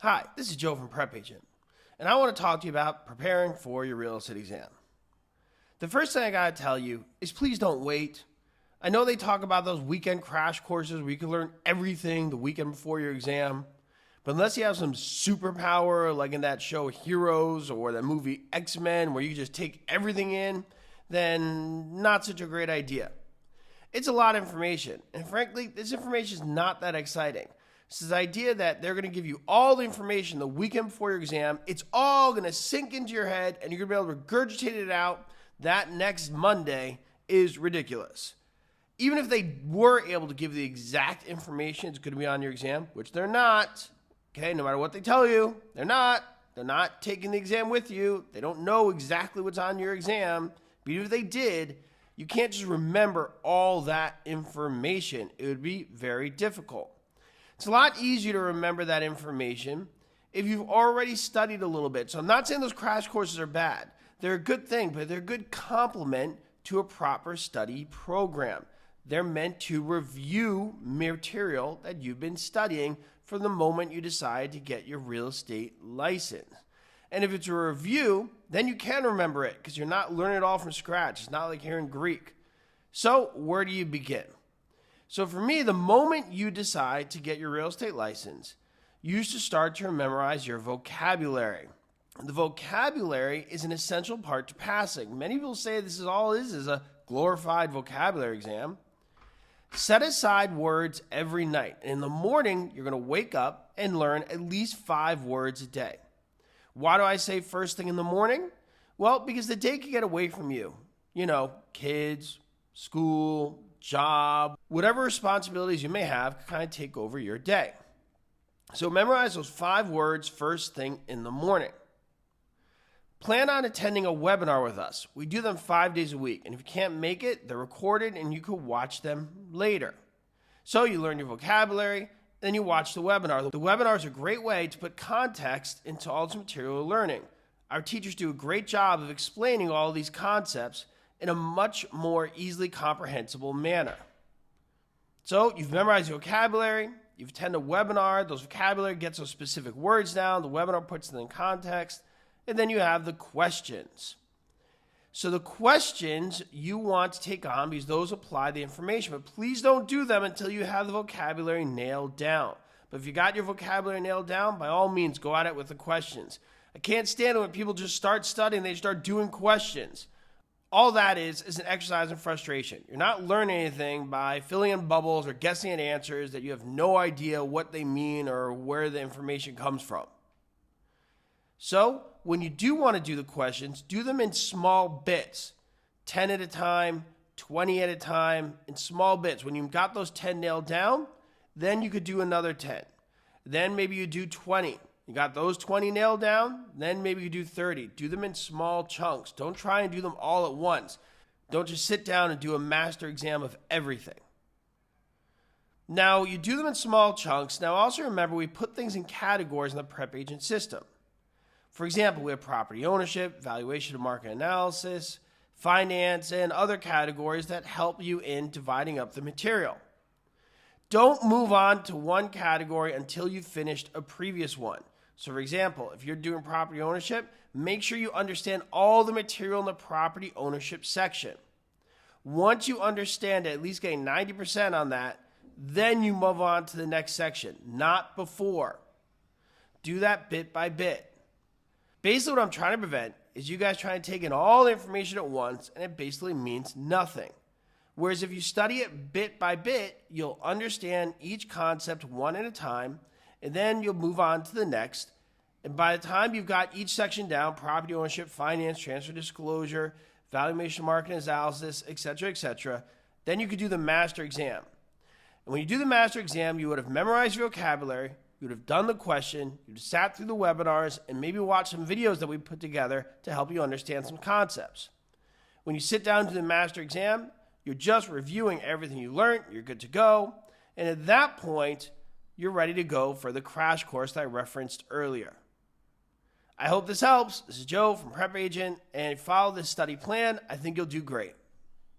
Hi, this is Joe from PrepAgent, and I want to talk to you about preparing for your real estate exam. The first thing I got to tell you is please don't wait. I know they talk about those weekend crash courses where you can learn everything the weekend before your exam, but unless you have some superpower like in that show Heroes or the movie X-Men where you just take everything in, then not such a great idea. It's a lot of information, and frankly, this information is not that exciting. It's this idea that they're going to give you all the information the weekend before your exam. It's all going to sink into your head, and you're going to be able to regurgitate it out that next Monday is ridiculous. Even if they were able to give the exact information it's going to be on your exam, which they're not, okay, no matter what they tell you, they're not taking the exam with you. They don't know exactly what's on your exam. But even if they did, you can't just remember all that information. It would be very difficult. It's a lot easier to remember that information if you've already studied a little bit. So I'm not saying those crash courses are bad. They're a good thing, but they're a good complement to a proper study program. They're meant to review material that you've been studying from the moment you decide to get your real estate license. And if it's a review, then you can remember it because you're not learning it all from scratch. It's not like hearing Greek. So where do you begin? So for me, the moment you decide to get your real estate license, you should start to memorize your vocabulary. The vocabulary is an essential part to passing. Many people say this is all it is a glorified vocabulary exam. Set aside words every night. And in the morning, you're going to wake up and learn at least 5 words a day. Why do I say first thing in the morning? Well, because the day can get away from you. You know, kids, school, job, whatever responsibilities you may have can kind of take over your day. So memorize those 5 words first thing in the morning. Plan on attending a webinar with us. We do them 5 days a week, and if you can't make it, they're recorded and you can watch them later. So you learn your vocabulary, then you watch the webinar. The webinar is a great way to put context into all this material you're learning. Our teachers do a great job of explaining all these concepts in a much more easily comprehensible manner. So you've memorized your vocabulary, you've attended a webinar, those vocabulary gets those specific words down, the webinar puts them in context, and then you have the questions. So the questions you want to take on because those apply the information, but please don't do them until you have the vocabulary nailed down. But if you got your vocabulary nailed down, by all means, go at it with the questions. I can't stand it when people just start studying, they start doing questions. All that is an exercise in frustration. You're not learning anything by filling in bubbles or guessing at answers that you have no idea what they mean or where the information comes from. So when you do want to do the questions, do them in small bits, 10 at a time, 20 at a time, in small bits. When you've got those 10 nailed down, then you could do another 10. Then maybe you do 20. You got those 20 nailed down, then maybe you do 30. Do them in small chunks. Don't try and do them all at once. Don't just sit down and do a master exam of everything. Now, you do them in small chunks. Now, also remember, we put things in categories in the PrepAgent system. For example, we have property ownership, valuation and market analysis, finance, and other categories that help you in dividing up the material. Don't move on to one category until you've finished a previous one. So for example, if you're doing property ownership, make sure you understand all the material in the property ownership section. Once you understand at least getting 90% on that, then you move on to the next section, not before. Do that bit by bit. Basically what I'm trying to prevent is you guys trying to take in all the information at once and it basically means nothing. Whereas if you study it bit by bit, you'll understand each concept one at a time, and then you'll move on to the next. And by the time you've got each section down, property ownership, finance, transfer disclosure, valuation, market analysis, etc., then you could do the master exam. And when you do the master exam, you would have memorized your vocabulary, you would have done the question, you'd have sat through the webinars, and maybe watched some videos that we put together to help you understand some concepts. When you sit down to the master exam, you're just reviewing everything you learned, you're good to go, and at that point, you're ready to go for the crash course that I referenced earlier. I hope this helps. This is Joe from PrepAgent, and if you follow this study plan, I think you'll do great.